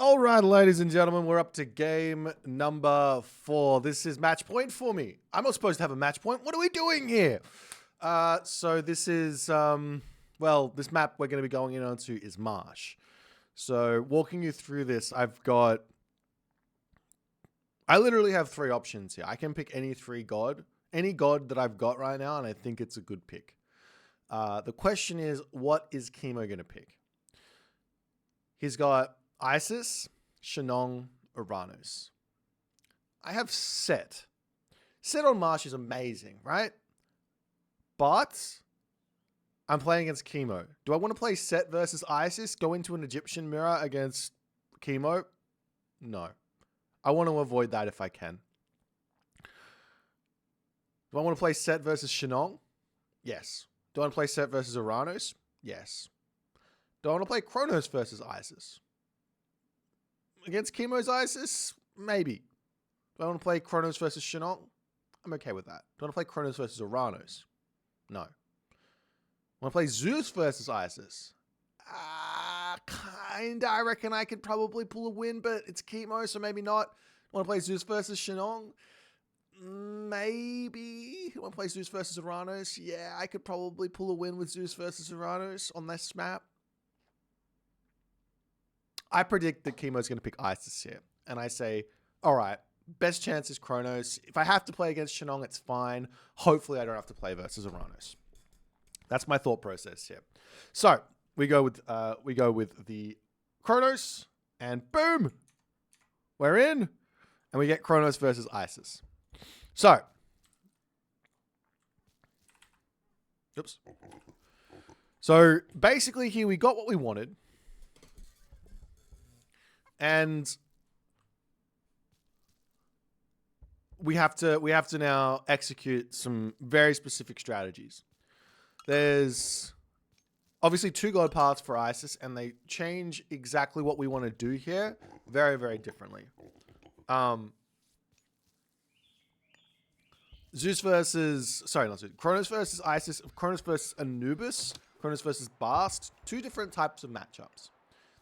All right, ladies and gentlemen, we're up to game number 4. This is match point for me. I'm not supposed to have a match point. What are we doing here? So this is, this map we're going to be going in onto is Marsh. So walking you through this, I literally have 3 options here. I can pick any god that I've got right now, and I think it's a good pick. The question is, what is Kimo going to pick? He's got Isis, Shenong, Uranus. I have Set. Set on Marsh is amazing, right? But I'm playing against Kimo. Do I want to play Set versus Isis? Go into an Egyptian mirror against Kimo? No. I want to avoid that if I can. Do I want to play Set versus Shenong? Yes. Do I want to play Set versus Uranus? Yes. Do I want to play Kronos versus Isis? Against Kimo's Isis? Maybe. Do I want to play Kronos versus Shenong? I'm okay with that. Do I want to play Kronos versus Uranus? No. Want to play Zeus versus Isis? Kinda. I reckon I could probably pull a win, but it's Kimo, so maybe not. Want to play Zeus versus Shenong? Maybe. Want to play Zeus versus Uranus? Yeah, I could probably pull a win with Zeus versus Uranus on this map. I predict that Kimo's going to pick Isis here. And I say, all right, best chance is Kronos. If I have to play against Shenong, it's fine. Hopefully I don't have to play versus Uranus. That's my thought process here. So we go with the Kronos, and boom, we're in, and we get Kronos versus Isis. So, oops. So basically here we got what we wanted. And we have to now execute some very specific strategies. There's obviously 2 god paths for Isis, and they change exactly what we want to do here very, very differently. Kronos versus Isis, Kronos versus Anubis, Kronos versus Bast, 2 different types of matchups.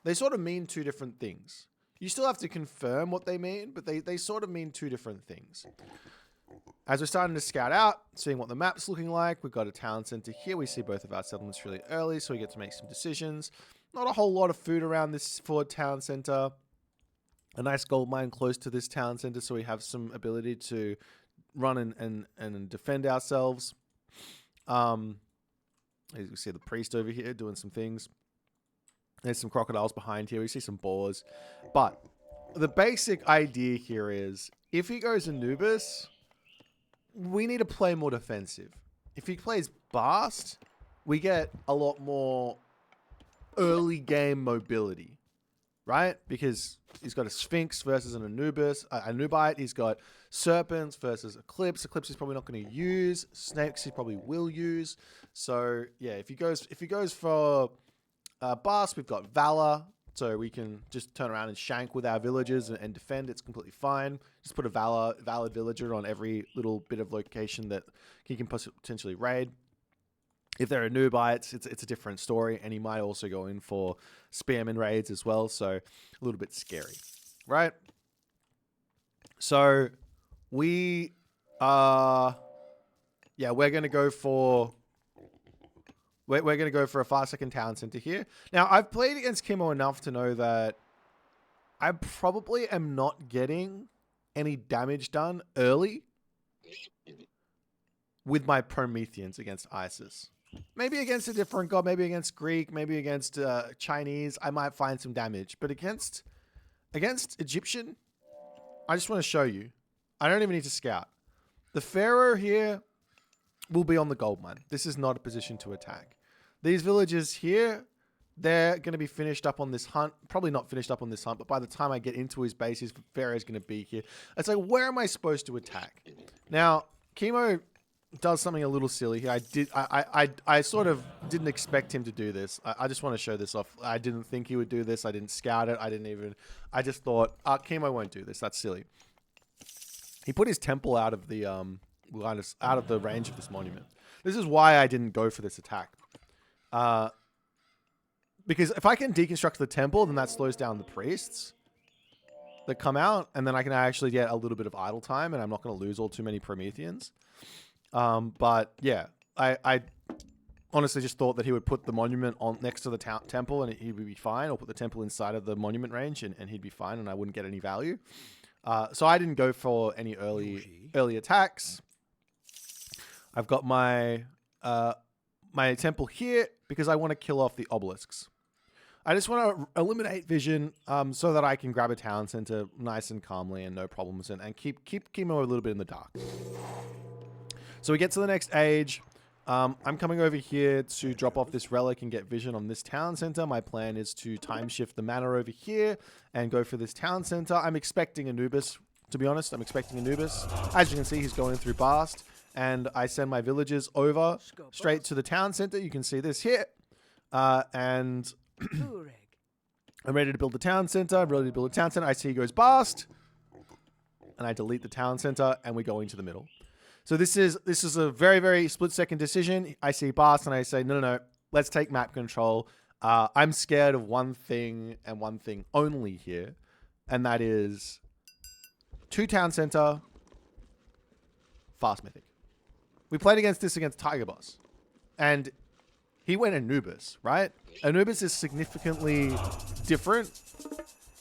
They sort of mean 2 different things. You still have to confirm what they mean, but they sort of mean 2 different things. As we're starting to scout out, seeing what the map's looking like, we've got a town center here. We see both of our settlements really early, so we get to make some decisions. Not a whole lot of food around this Ford town center. A nice gold mine close to this town center, so we have some ability to run and defend ourselves. As you see the priest over here doing some things. There's some crocodiles behind here. We see some boars. But the basic idea here is, if he goes Anubis, we need to play more defensive. If he plays Bast, we get a lot more early game mobility, right? Because he's got a Sphinx versus an Anubite. He's got Serpents versus Eclipse. Eclipse he's probably not going to use. Snakes he probably will use. So yeah, if he goes for Bast, we've got Valor, so we can just turn around and shank with our villagers and defend. It's completely fine. Just put a valid villager on every little bit of location that he can potentially raid. If there are Nubites, it's a different story, and he might also go in for spearman raids as well, so a little bit scary, right? So we're going to go for... We're going to go for a 5-second town center here. Now, I've played against Kimo enough to know that I probably am not getting any damage done early with my Prometheans against Isis. Maybe against a different god, maybe against Greek, maybe against Chinese, I might find some damage. But against Egyptian, I just want to show you. I don't even need to scout. The Pharaoh here will be on the gold mine. This is not a position to attack. These villagers here, they're going to be finished up on this hunt. Probably not finished up on this hunt, but by the time I get into his base, his Pharaoh is going to be here. It's like, where am I supposed to attack? Now, Kimo does something a little silly here. I sort of didn't expect him to do this. I just want to show this off. I didn't think he would do this. I didn't scout it. I just thought, Kimo won't do this. That's silly. He put his temple out of the range of this monument. This is why I didn't go for this attack. Because if I can deconstruct the temple, then that slows down the priests. that come out, and then I can actually get a little bit of idle time, and I'm not going to lose all too many Prometheans. But yeah, I honestly just thought that he would put the monument on next to the temple and he would be fine, or put the temple inside of the monument range and he'd be fine, and I wouldn't get any value. So I didn't go for any early attacks. I've got my my temple here because I want to kill off the obelisks. I just want to eliminate vision so that I can grab a town center nice and calmly and no problems, and keep Kimo a little bit in the dark. So we get to the next age. I'm coming over here to drop off this relic and get vision on this town center. My plan is to time shift the mana over here and go for this town center. I'm expecting Anubis, to be honest. I'm expecting Anubis. As you can see, he's going through Bast, and I send my villagers over straight to the town center. You can see this here. And I'm ready to build the town center. I'm ready to build a town center. I see he goes Bast, and I delete the town center, and we go into the middle. So this is a very, very split-second decision. I see Bast, and I say, no, let's take map control. I'm scared of one thing and one thing only here, and that is 2 town center, fast mythic. We played against Tiger Boss, and he went Anubis, right? Anubis is significantly different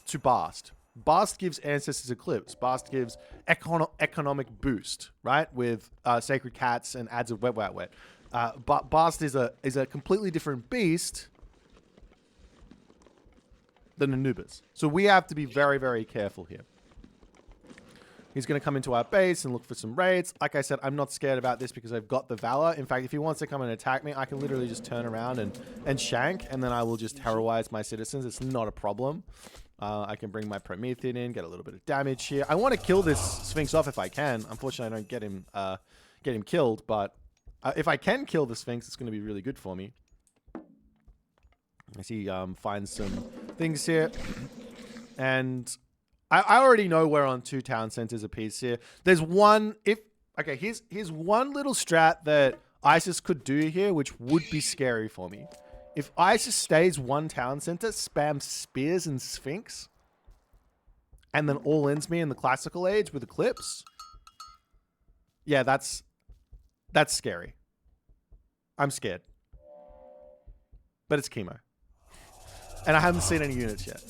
to Bast. Bast gives Ancestors Eclipse. Bast gives economic boost, right? With Sacred Cats and adds of wet. But Bast is a completely different beast than Anubis. So we have to be very, very careful here. He's going to come into our base and look for some raids. Like I said, I'm not scared about this because I've got the Valor. In fact, if he wants to come and attack me, I can literally just turn around and shank, and then I will just terrorize my citizens. It's not a problem. I can bring my Promethean in, get a little bit of damage here. I want to kill this Sphinx off if I can. Unfortunately, I don't get him killed, but if I can kill the Sphinx, it's going to be really good for me. I see find some things here. And I already know we're on 2 town centers apiece here. There's one... here's one little strat that Isis could do here, which would be scary for me. If Isis stays 1 town center, spams Spears and Sphinx, and then all ends me in the classical age with Eclipse, yeah, that's scary. I'm scared. But it's Kimo. And I haven't seen any units yet.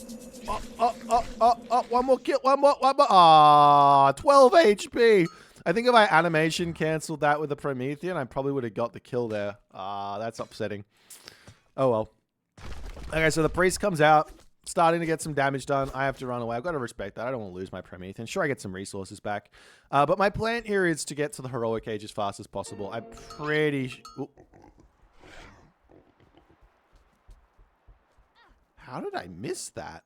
One more kill, one more. Ah, 12 HP. I think if I animation canceled that with the Promethean, I probably would have got the kill there. Ah, that's upsetting. Oh, well. Okay, so the priest comes out, starting to get some damage done. I have to run away. I've got to respect that. I don't want to lose my Promethean. Sure, I get some resources back. But my plan here is to get to the heroic age as fast as possible. I'm pretty... How did I miss that?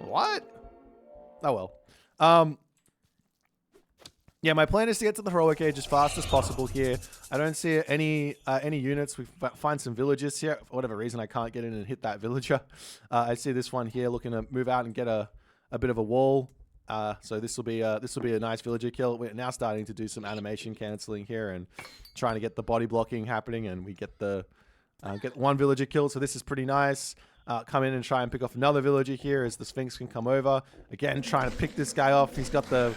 What? Oh, well. Yeah, my plan is to get to the heroic age as fast as possible here. I don't see any units. We find some villagers here. For whatever reason, I can't get in and hit that villager. I see this one here looking to move out and get a bit of a wall. So this will be a nice villager kill. We're now starting to do some animation canceling here and trying to get the body blocking happening, and we get get 1 villager kill. So this is pretty nice. Come in and try and pick off another villager here as the Sphinx can come over. Again, trying to pick this guy off. He's got the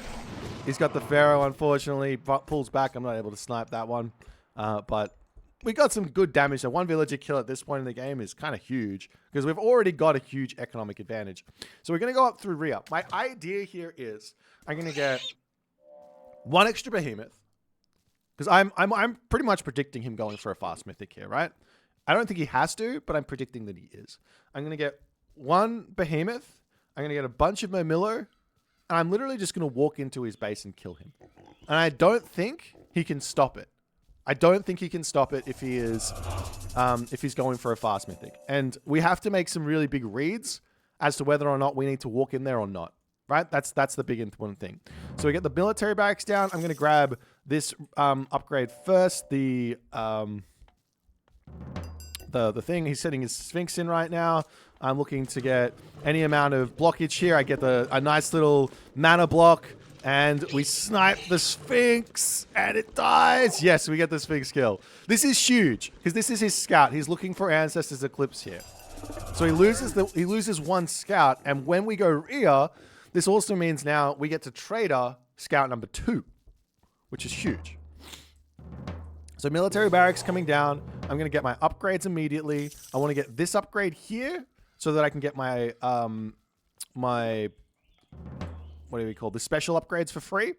Pharaoh, unfortunately. Pulls back. I'm not able to snipe that one. But we got some good damage. So 1 villager kill at this point in the game is kind of huge because we've already got a huge economic advantage. So we're going to go up through Rhea. My idea here is I'm going to get 1 extra behemoth because I'm pretty much predicting him going for a fast mythic here, right? I don't think he has to, but I'm predicting that he is. I'm going to get 1 behemoth. I'm going to get a bunch of Momillo. And I'm literally just going to walk into his base and kill him. And I don't think he can stop it. I don't think he can stop it if he is, if he's going for a fast mythic. And we have to make some really big reads as to whether or not we need to walk in there or not. Right? That's the big important thing. So we get the military barracks down. I'm going to grab this upgrade first. The thing he's setting his Sphinx in right now. I'm looking to get any amount of blockage here. I get a nice little mana block, and we snipe the Sphinx, and it dies. Yes, we get the Sphinx kill. This is huge because this is his scout. He's looking for Ancestors Eclipse here, so he loses 1 scout. And when we go Rhea, This also means now we get to trader scout number 2, which is huge. So military barracks coming down. I'm going to get my upgrades immediately. I want to get this upgrade here so that I can get my, what do we call the special upgrades for free.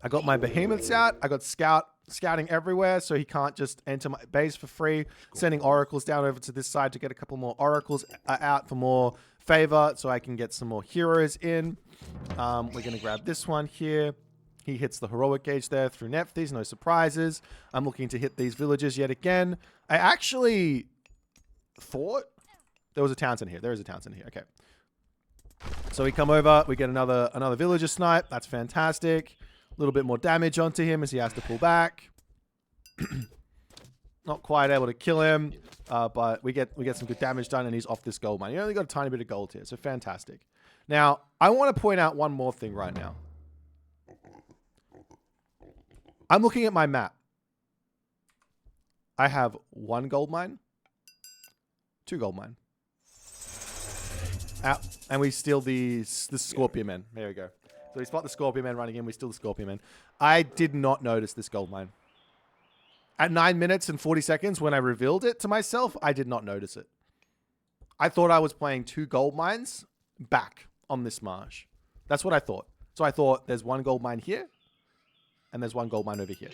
I got my behemoths out. I got scouting everywhere, so he can't just enter my base for free. Sending oracles down over to this side to get a couple more oracles out for more favor, so I can get some more heroes in. We're going to grab this one here. He hits the heroic gauge there through Nephthys, no surprises. I'm looking to hit these villages yet again. I actually thought there was a town center here. There is a town center here. Okay. So we come over, we get another villager snipe. That's fantastic. A little bit more damage onto him as he has to pull back. Not quite able to kill him, but we get some good damage done, and he's off this gold mine. He only got a tiny bit of gold here, so fantastic. Now, I want to point out one more thing right now. I'm looking at my map. I have 1 gold mine, 2 gold mine. Out, and we steal the Scorpion Men. There we go. So we spot the Scorpion Men running in. We steal the Scorpion Men. I did not notice this gold mine. At 9 minutes and 40 seconds, when I revealed it to myself, I did not notice it. I thought I was playing 2 gold mines back on this marsh. That's what I thought. So I thought there's 1 gold mine here, and there's 1 gold mine over here.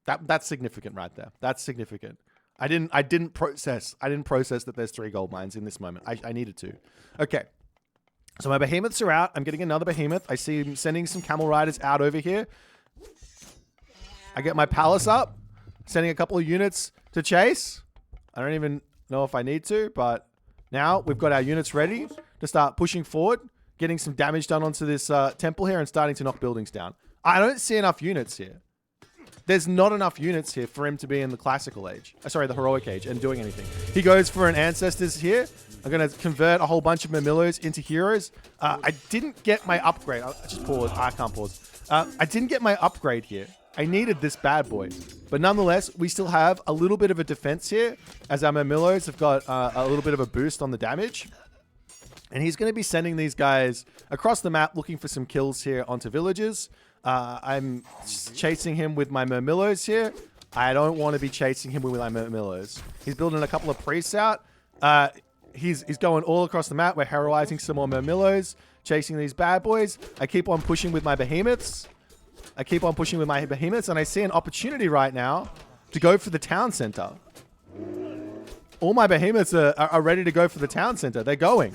That's significant right there. That's significant. I didn't process that there's 3 gold mines in this moment. I needed to. Okay. So my behemoths are out. I'm getting another behemoth. I see him sending some camel riders out over here. I get my palace up, sending a couple of units to chase. I don't even know if I need to, but now we've got our units ready to start pushing forward, getting some damage done onto this temple here and starting to knock buildings down. I don't see enough units here. There's not enough units here for him to be in the classical age. Sorry, the heroic age and doing anything. He goes for an ancestors here. I'm going to convert a whole bunch of Mamillos into heroes. I didn't get my upgrade. I just pause. I can't pause. I didn't get my upgrade here. I needed this bad boy. But nonetheless, we still have a little bit of a defense here as our Mamillos have got a little bit of a boost on the damage. And he's going to be sending these guys across the map looking for some kills here onto villages. I'm chasing him with my Murmillos here. I don't want to be chasing him with my Murmillos. He's building a couple of priests out. He's going all across the map. We're heroizing some more Murmillos, chasing these bad boys. I keep on pushing with my behemoths. And I see an opportunity right now to go for the town center. All my behemoths are ready to go for the town center. They're going.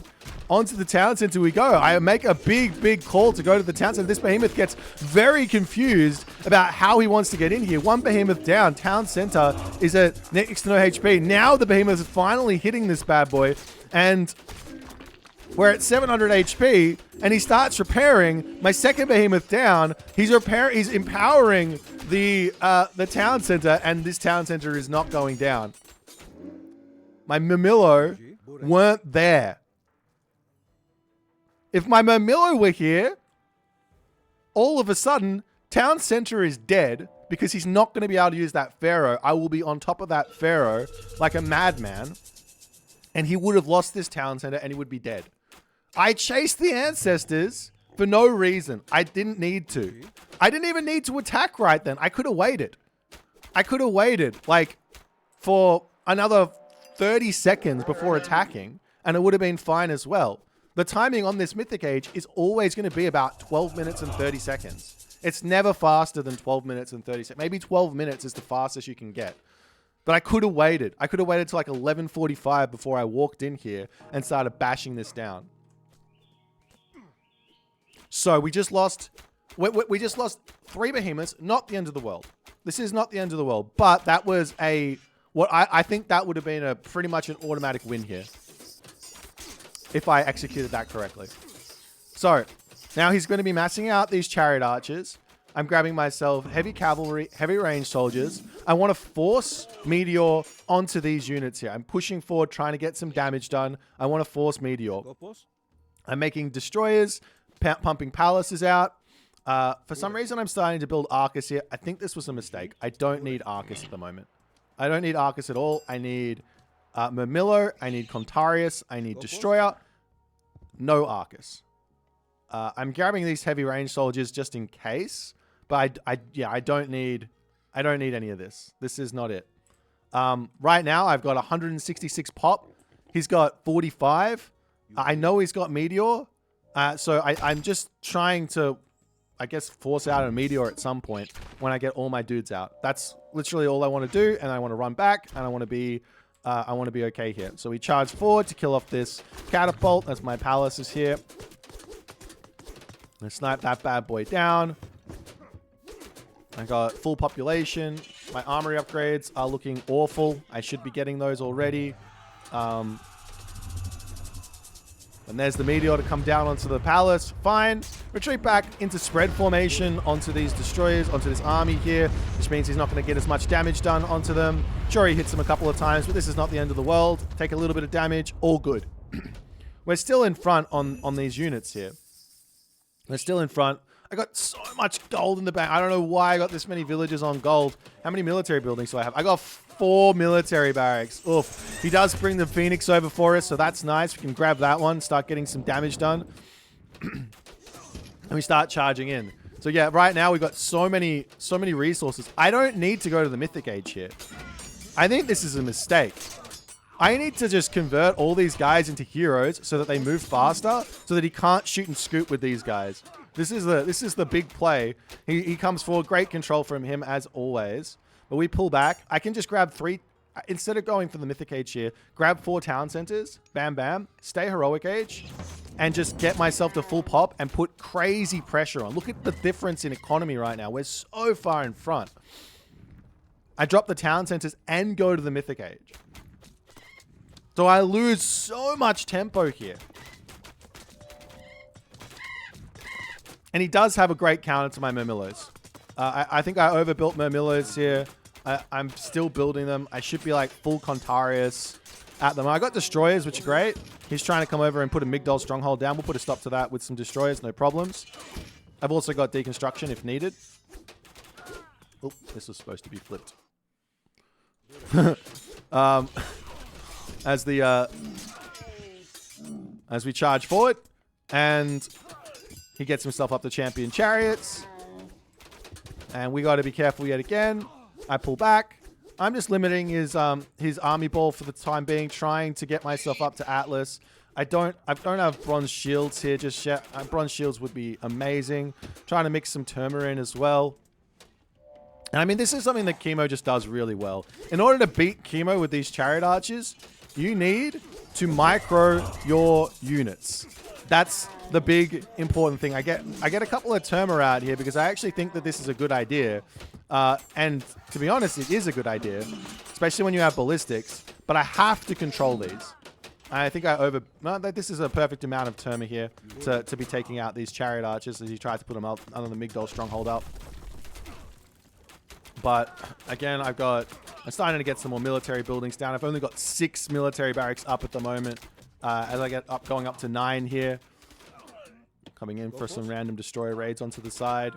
Onto the town center we go. I make a big call to go to the town center. This behemoth gets very confused about how he wants to get in here. 1 behemoth down. Town center is at next to no HP. Now the behemoth is finally hitting this bad boy. And we're at 700 HP. And he starts repairing. My second behemoth down. He's empowering the town center. And this town center is not going down. My Mamillo weren't there. If my Mamillo were here, all of a sudden, town center is dead because he's not going to be able to use that pharaoh. I will be on top of that pharaoh like a madman, and he would have lost this town center and he would be dead. I chased the ancestors for no reason. I didn't need to. I didn't even need to attack right then. I could have waited. Like for another 30 seconds before attacking, and it would have been fine as well. The timing on this Mythic Age is always going to be about 12 minutes and 30 seconds. It's never faster than 12 minutes and 30 seconds. Maybe 12 minutes is the fastest you can get. But I could have waited. I could have waited till like 11:45 before I walked in here and started bashing this down. So we just lost 3 behemoths. Not the end of the world. This is not the end of the world. But that was I think that would have been pretty much an automatic win here, if I executed that correctly. So now he's going to be massing out these chariot archers. I'm grabbing myself heavy cavalry, heavy range soldiers. I want to force Meteor onto these units here. I'm pushing forward, trying to get some damage done. I want to force Meteor. I'm making destroyers, pumping palaces out. For some reason, I'm starting to build Arcus here. I think this was a mistake. I don't need Arcus at the moment. I don't need Arcus at all. I need Murmillo. I need Contarius. I need Destroyer. No Arcus. I'm grabbing these heavy range soldiers just in case. But I don't need any of this. This is not it. Right now, I've got 166 pop. He's got 45. I know he's got Meteor. So I'm just trying to, I guess, force out a Meteor at some point when I get all my dudes out. That's literally all I want to do. And I want to run back. And I want to be okay here. So we charge forward to kill off this catapult as my palace is here. I'm going to snipe that bad boy down. I got full population. My armory upgrades are looking awful. I should be getting those already. And there's the meteor to come down onto the palace. Fine. Retreat back into spread formation onto these destroyers, onto this army here, which means he's not going to get as much damage done onto them. Sure, he hits them a couple of times, but this is not the end of the world. Take a little bit of damage. All good. We're still in front on these units here. We're still in front. I got so much gold in the bank. I don't know why I got this many villagers on gold. How many military buildings do I have? I got 4 military barracks. Oof. He does bring the Phoenix over for us, so that's nice. We can grab that one, start getting some damage done. And we start charging in. So yeah, right now we've got so many resources. I don't need to go to the Mythic Age here. I think this is a mistake. I need to just convert all these guys into heroes so that they move faster, so that he can't shoot and scoot with these guys. This is the big play. He comes forward. Great control from him as always. But we pull back. I can just grab 3. Instead of going for the Mythic Age here, grab 4 town centers. Bam, bam. Stay Heroic Age. And just get myself to full pop and put crazy pressure on. Look at the difference in economy right now. We're so far in front. I drop the town centers and go to the Mythic Age. So I lose so much tempo here. And he does have a great counter to my Murmillos. I think I overbuilt Murmillos here. I'm still building them. I should be like full Contarius at them. I got Destroyers, which are great. He's trying to come over and put a Migdol stronghold down. We'll put a stop to that with some Destroyers, no problems. I've also got Deconstruction if needed. Oh, this was supposed to be flipped. As we charge forward, and he gets himself up to champion chariots, and we got to be careful yet again. I pull back. I'm just limiting his army ball for the time being, trying to get myself up to Atlas. I don't have bronze shields here just yet. Bronze shields would be amazing. Trying to mix some Turmarin as well. And I mean, this is something that Kimo just does really well. In order to beat Kimo with these chariot archers, you need to micro your units. That's the big important thing. I get a couple of Turma out here because I actually think that this is a good idea. And to be honest, it is a good idea, especially when you have ballistics. But I have to control these. I think this is a perfect amount of Turma here to be taking out these chariot archers as he tries to put them up under the Migdol stronghold up. But again, I'm starting to get some more military buildings down. I've only got 6 military barracks up at the moment. As I get up, going up to 9 here. Coming in for some random destroyer raids onto the side.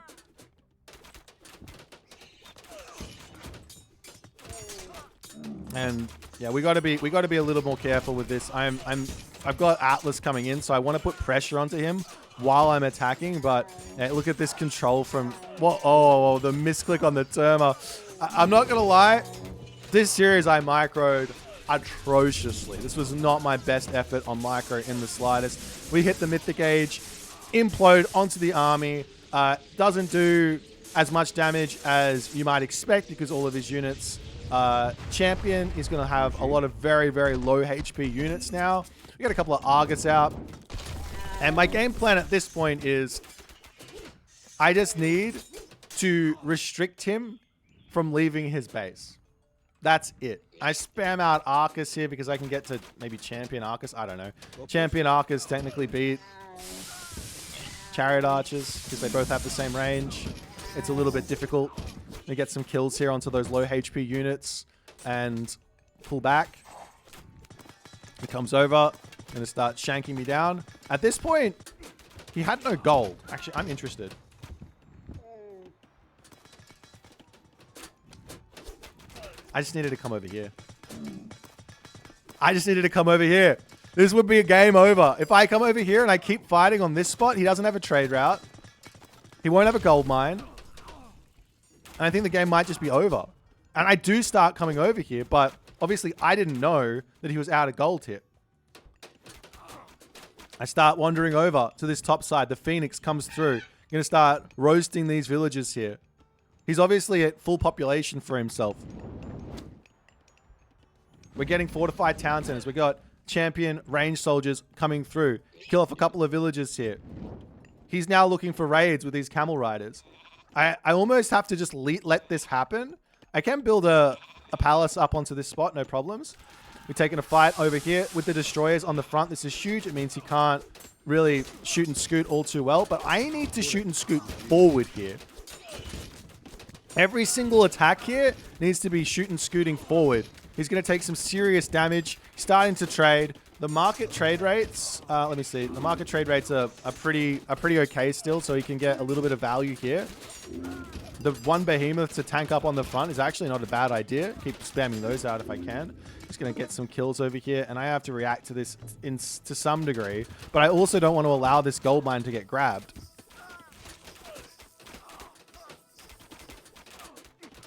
And yeah, we got to be a little more careful with this. I've got Atlas coming in, so I want to put pressure onto him while I'm attacking, but look at this control from... Oh, the misclick on the Turma. I'm not going to lie. This series I microed atrociously. This was not my best effort on micro in the slightest. We hit the Mythic Age, implode onto the army. Doesn't do as much damage as you might expect because all of his units... Champion is going to have a lot of very, very low HP units now. We got a couple of Argus out. And my game plan at this point is I just need to restrict him from leaving his base. That's it. I spam out Arcus here because I can get to maybe Champion Arcus. I don't know. Champion Arcus technically beat Chariot Archers because they both have the same range. It's a little bit difficult. We get some kills here onto those low HP units and pull back. He comes over. Going to start shanking me down. At this point, he had no gold. Actually, I'm interested. I just needed to come over here. I just needed to come over here. This would be a game over. If I come over here and I keep fighting on this spot, he doesn't have a trade route. He won't have a gold mine. And I think the game might just be over. And I do start coming over here, but obviously I didn't know that he was out of gold here. I start wandering over to this top side. The Phoenix comes through. Going to start roasting these villagers here. He's obviously at full population for himself. We're getting fortified town centers. We got champion range soldiers coming through. Kill off a couple of villagers here. He's now looking for raids with these camel riders. I almost have to just let this happen. I can build a palace up onto this spot, no problems. We're taking a fight over here with the destroyers on the front. This is huge. It means he can't really shoot and scoot all too well. But I need to shoot and scoot forward here. Every single attack here needs to be shoot and scooting forward. He's going to take some serious damage. Starting to trade. The market trade rates, let me see. The market trade rates are pretty okay still, so he can get a little bit of value here. The one behemoth to tank up on the front is actually not a bad idea. Keep spamming those out if I can. Just going to get some kills over here, and I have to react to this to some degree. But I also don't want to allow this gold mine to get grabbed.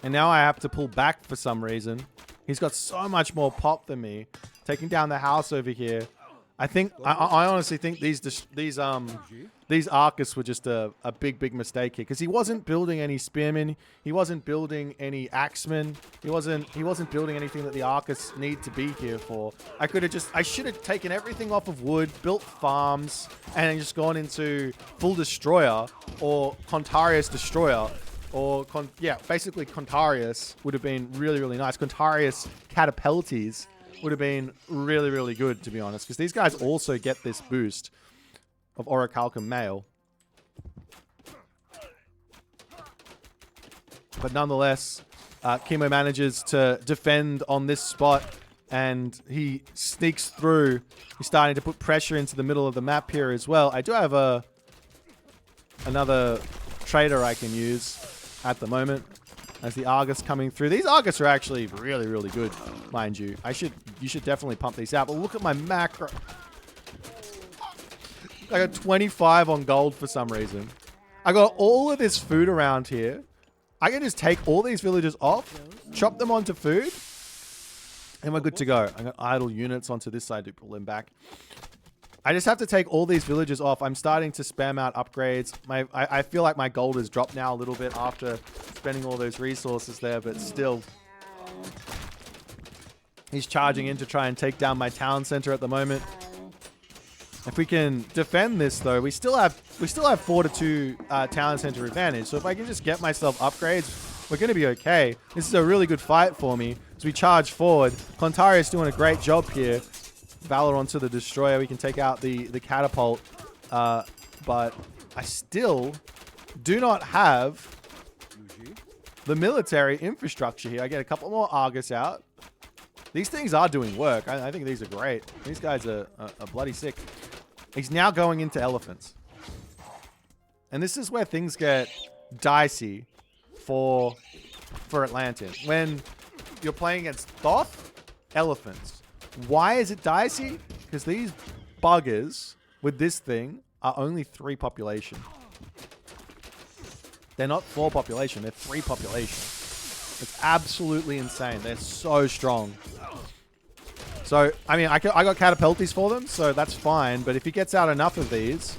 And now I have to pull back for some reason. He's got so much more pop than me. Taking down the house over here. I think I honestly think these Arcus were just a big mistake here, because he wasn't building any spearmen, he wasn't building any axemen, he wasn't building anything that the Arcus need to be here for. I should have taken everything off of wood, built farms, and just gone into full destroyer or Contarius destroyer. Or, basically Contarius would have been really nice. Contarius Catapultes would have been really good, to be honest. Because these guys also get this boost of Orichalcum Mail. But nonetheless, Kimo manages to defend on this spot. And he sneaks through. He's starting to put pressure into the middle of the map here as well. I do have another trader I can use at the moment as the Argus coming through. These Argus are actually really good, mind you. You should definitely pump these out. But look at my macro. I got 25 on gold for some reason. I got all of this food around here. I can just take all these villagers off, chop them onto food, and we're good to go. I got idle units onto this side to pull them back. I just have to take all these villagers off. I'm starting to spam out upgrades. I feel like my gold has dropped now a little bit after spending all those resources there, but still. He's charging in to try and take down my town center at the moment. If we can defend this, though, we still have 4-2 town center advantage. So if I can just get myself upgrades, we're going to be okay. This is a really good fight for me as we charge forward. Contarius doing a great job here. Valor onto the destroyer. We can take out the catapult. But I still do not have the military infrastructure here. I get a couple more Argus out. These things are doing work. I think these are great. These guys are bloody sick. He's now going into elephants. And this is where things get dicey for Atlantis. When you're playing against Thoth, elephants. Why is it dicey? Because these buggers with this thing are only 3 population. They're not 4 population, they're 3 population. It's absolutely insane. They're so strong. So, I mean, I got catapulties for them, so that's fine. But if he gets out enough of these,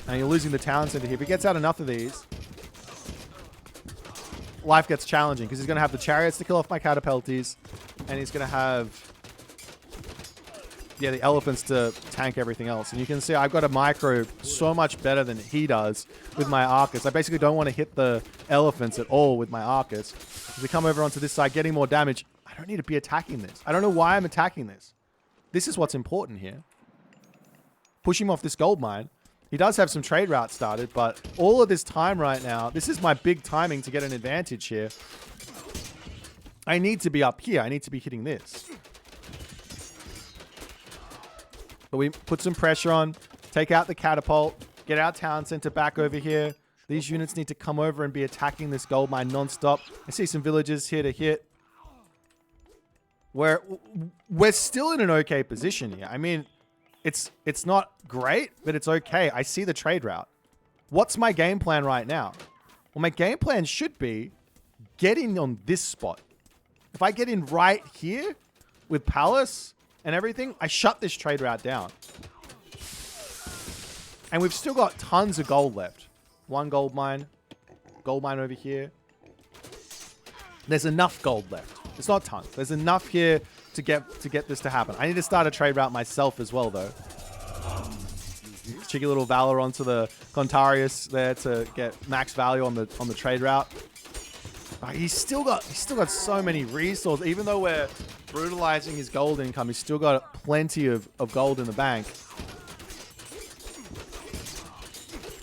and you're losing the town center here, if he gets out enough of these, life gets challenging. Because he's going to have the chariots to kill off my catapulties, and he's going to have the elephants to tank everything else. And you can see I've got a micro so much better than he does with my Arcus. I basically don't want to hit the elephants at all with my Arcus. As we come over onto this side, getting more damage. I don't need to be attacking this. I don't know why I'm attacking this. This is what's important here. Push him off this gold mine. He does have some trade routes started, but all of this time right now, this is my big timing to get an advantage here. I need to be up here. I need to be hitting this. But we put some pressure on, take out the catapult, get our town center back over here. These units need to come over and be attacking this gold mine non-stop. I see some villagers here to hit. we're still in an okay position here. I mean, it's not great, but it's okay. I see the trade route. What's my game plan right now? Well, my game plan should be getting on this spot. If I get in right here with Palace and everything, I shut this trade route down. And we've still got tons of gold left. One gold mine over here. There's enough gold left. It's not tons. There's enough here to get this to happen. I need to start a trade route myself as well, though. Cheeky little Valor onto the Contarius there to get max value on the trade route. He's still got so many resources. Even though we're brutalizing his gold income, he's still got plenty of gold in the bank.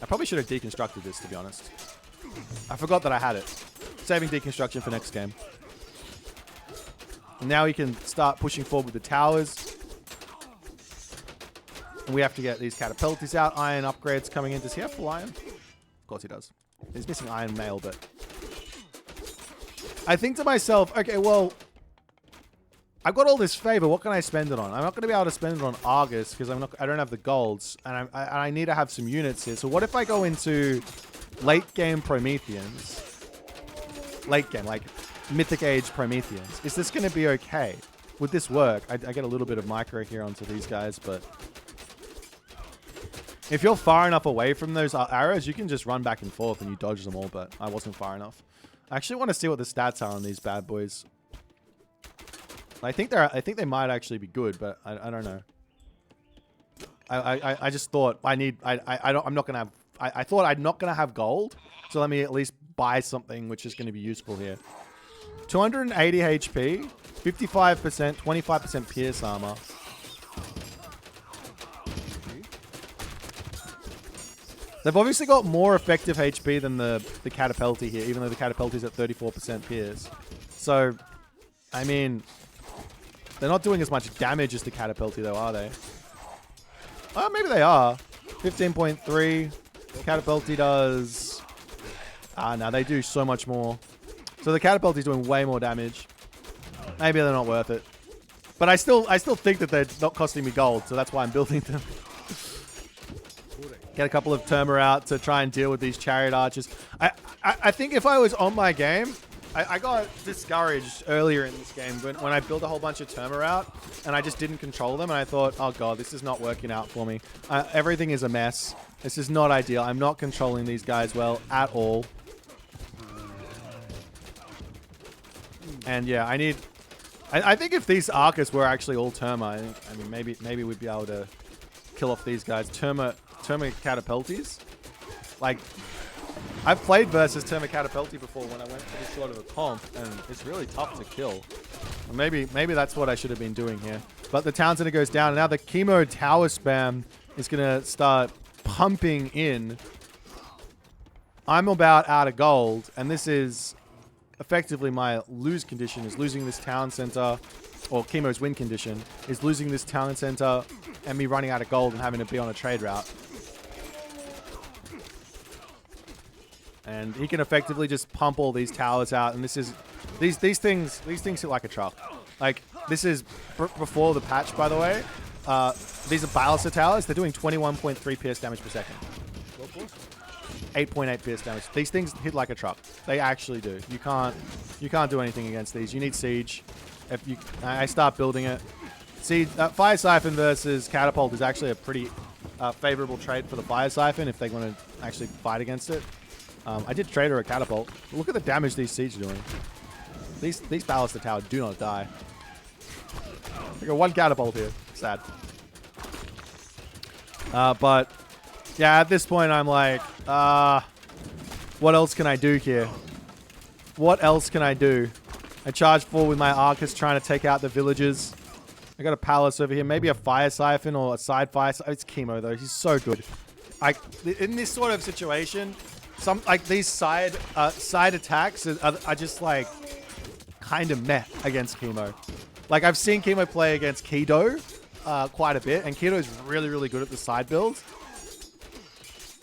I probably should have deconstructed this, to be honest. I forgot that I had it. Saving deconstruction for next game. And now he can start pushing forward with the towers. And we have to get these catapultis out. Iron upgrades coming in. Does he have full iron? Of course he does. He's missing iron mail, but... I think to myself, okay, well... I've got all this favor. What can I spend it on? I'm not going to be able to spend it on Argus because I don't have the golds. And I need to have some units here. So what if I go into late game Prometheans? Late game, like Mythic Age Prometheans. Is this going to be okay? Would this work? I get a little bit of micro here onto these guys, but... If you're far enough away from those arrows, you can just run back and forth and you dodge them all, but I wasn't far enough. I actually want to see what the stats are on these bad boys. I think they might actually be good, but I don't know. I just thought I'm not gonna have. I thought I'm not gonna have gold, so let me at least buy something which is going to be useful here. 280 HP, 55%, 25% pierce armor. They've obviously got more effective HP than the Catapulti here, even though the Catapulti's at 34% pierce. So, I mean, they're not doing as much damage as the Catapulti, though, are they? Oh, maybe they are. 15.3. Catapulti does... no, they do so much more. So the Catapulti's doing way more damage. Maybe they're not worth it. But I still think that they're not costing me gold, so that's why I'm building them. Get a couple of Terma out to try and deal with these Chariot Archers. I think if I was on my game, I got discouraged earlier in this game when I built a whole bunch of Terma out and I just didn't control them and I thought, oh god, this is not working out for me. Everything is a mess. This is not ideal. I'm not controlling these guys well at all. And yeah, I think if these Arcus were actually all Terma, I mean, maybe we'd be able to kill off these guys. Terma Catapultis. Like, I've played versus Terma Catapulti before when I went for this sort of a comp, and it's really tough to kill. Or maybe that's what I should have been doing here. But the town center goes down, and now the Kimo tower spam is going to start pumping in. I'm about out of gold, and this is effectively my lose condition, is losing this town center, or Kimo's win condition, is losing this town center and me running out of gold and having to be on a trade route. And he can effectively just pump all these towers out, and this is these things hit like a truck. Like, this is before the patch, by the way. These are Ballista towers. They're doing 21.3 pierce damage per second. 8.8 pierce damage. These things hit like a truck. They actually do. You can't do anything against these. You need siege. I start building it. See, Fire Siphon versus Catapult is actually a pretty favorable trade for the Fire Siphon if they want to actually fight against it. I did trade her a Catapult. Look at the damage these siege are doing. These Ballista towers do not die. I got one Catapult here. Sad. But yeah, at this point I'm like, what else can I do here? What else can I do? I charge forward with my Arcus trying to take out the villagers. I got a Palace over here. Maybe a Fire Siphon or a side Fire Siphon. It's Kimo though. He's so good. In this sort of situation, these side attacks are just like kind of meh against Kimo. Like, I've seen Kimo play against Kido quite a bit, and Kido is really, really good at the side builds.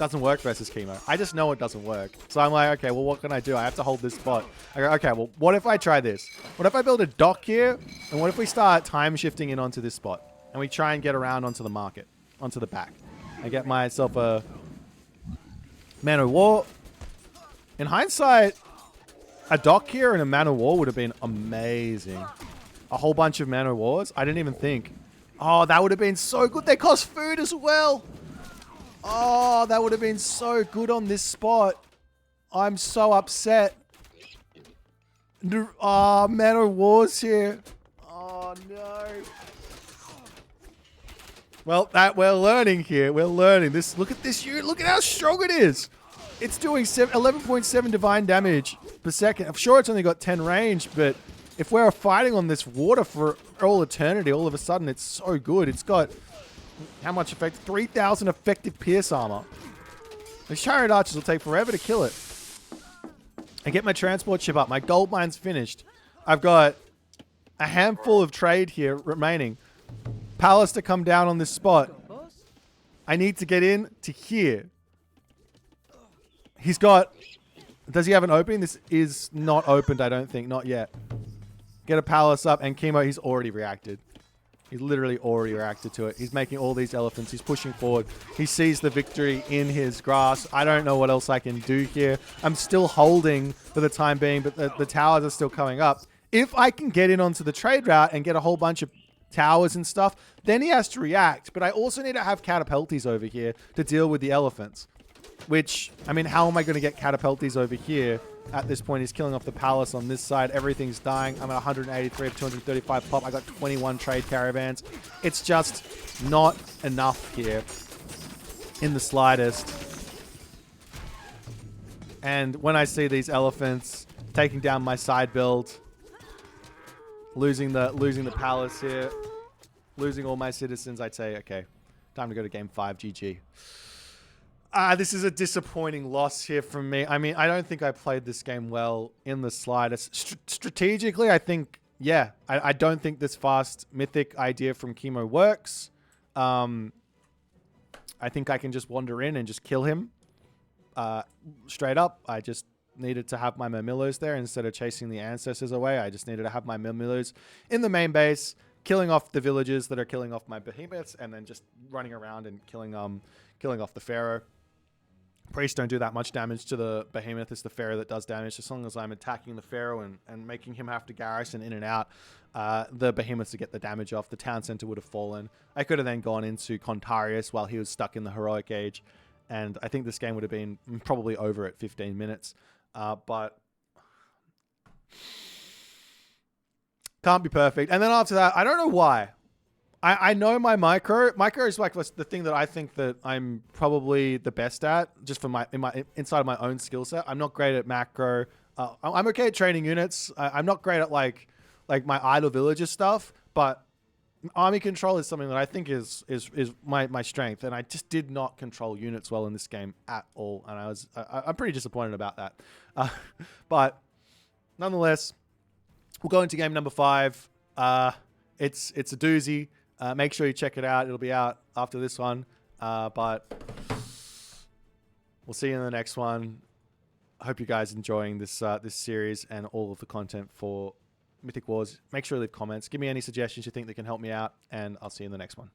doesn't work versus Kimo. I just know it doesn't work. So I'm like, okay, well, what can I do? I have to hold this spot. I go, okay, well, what if I try this? What if I build a dock here? And what if we start time shifting in onto this spot? And we try and get around onto the market, onto the back. I get myself a Man of War. In hindsight, a dock here and a Man of War would have been amazing. A whole bunch of Man of Wars. I didn't even think. Oh, that would have been so good. They cost food as well. Oh, that would have been so good on this spot. I'm so upset. Oh, Man of War's here. Oh, no. Well, we're learning here. We're learning. Look at this unit. Look at how strong it is. It's doing 11.7 divine damage per second. I'm sure it's only got 10 range, but if we're fighting on this water for all eternity, all of a sudden it's so good. It's got... How much effect? 3,000 effective pierce armor. The chariot archers will take forever to kill it. I get my transport ship up. My gold mine's finished. I've got a handful of trade here remaining. Palace to come down on this spot. I need to get in to here. He's got... Does he have an opening? This is not opened, I don't think. Not yet. Get a palace up. And Kimo, he's already reacted. He's literally already reacted to it. He's making all these elephants. He's pushing forward. He sees the victory in his grasp. I don't know what else I can do here. I'm still holding for the time being, but the towers are still coming up. If I can get in onto the trade route and get a whole bunch of towers and stuff, then he has to react. But I also need to have catapulties over here to deal with the elephants. Which, I mean, how am I going to get catapulties over here? At this point, he's killing off the palace on this side. Everything's dying. I'm at 183 of 235 pop. I got 21 trade caravans. It's just not enough here in the slightest. And when I see these elephants taking down my side build, losing the palace here, losing all my citizens, I'd say, okay, time to go to game 5, GG. This is a disappointing loss here from me. I mean, I don't think I played this game well in the slightest. Strategically, I think, yeah, I don't think this fast Mythic idea from Kimo works. I think I can just wander in and just kill him. Straight up, I just needed to have my Murmillos there instead of chasing the ancestors away. I just needed to have my Murmillos in the main base, killing off the villagers that are killing off my behemoths, and then just running around and killing off the pharaoh. Priests don't do that much damage to the behemoth. It's the pharaoh that does damage. As long as I'm attacking the pharaoh and making him have to garrison in and out, the behemoths to get the damage off. The town center would have fallen. I could have then gone into Contarius while he was stuck in the heroic age, and I think this game would have been probably over at 15 minutes. But can't be perfect. And then after that, I don't know why. I know my micro. Micro is like the thing that I think that I'm probably the best at, just for inside of my own skill set. I'm not great at macro. I'm okay at training units. I'm not great at like my idle villager stuff, but army control is something that I think is my strength, and I just did not control units well in this game at all, and I'm pretty disappointed about that. But nonetheless, we'll go into game number 5. It's a doozy. Make sure you check it out. It'll be out after this one. But we'll see you in the next one. I hope you guys are enjoying this series and all of the content for Mythic Wars. Make sure you leave comments. Give me any suggestions you think that can help me out, and I'll see you in the next one.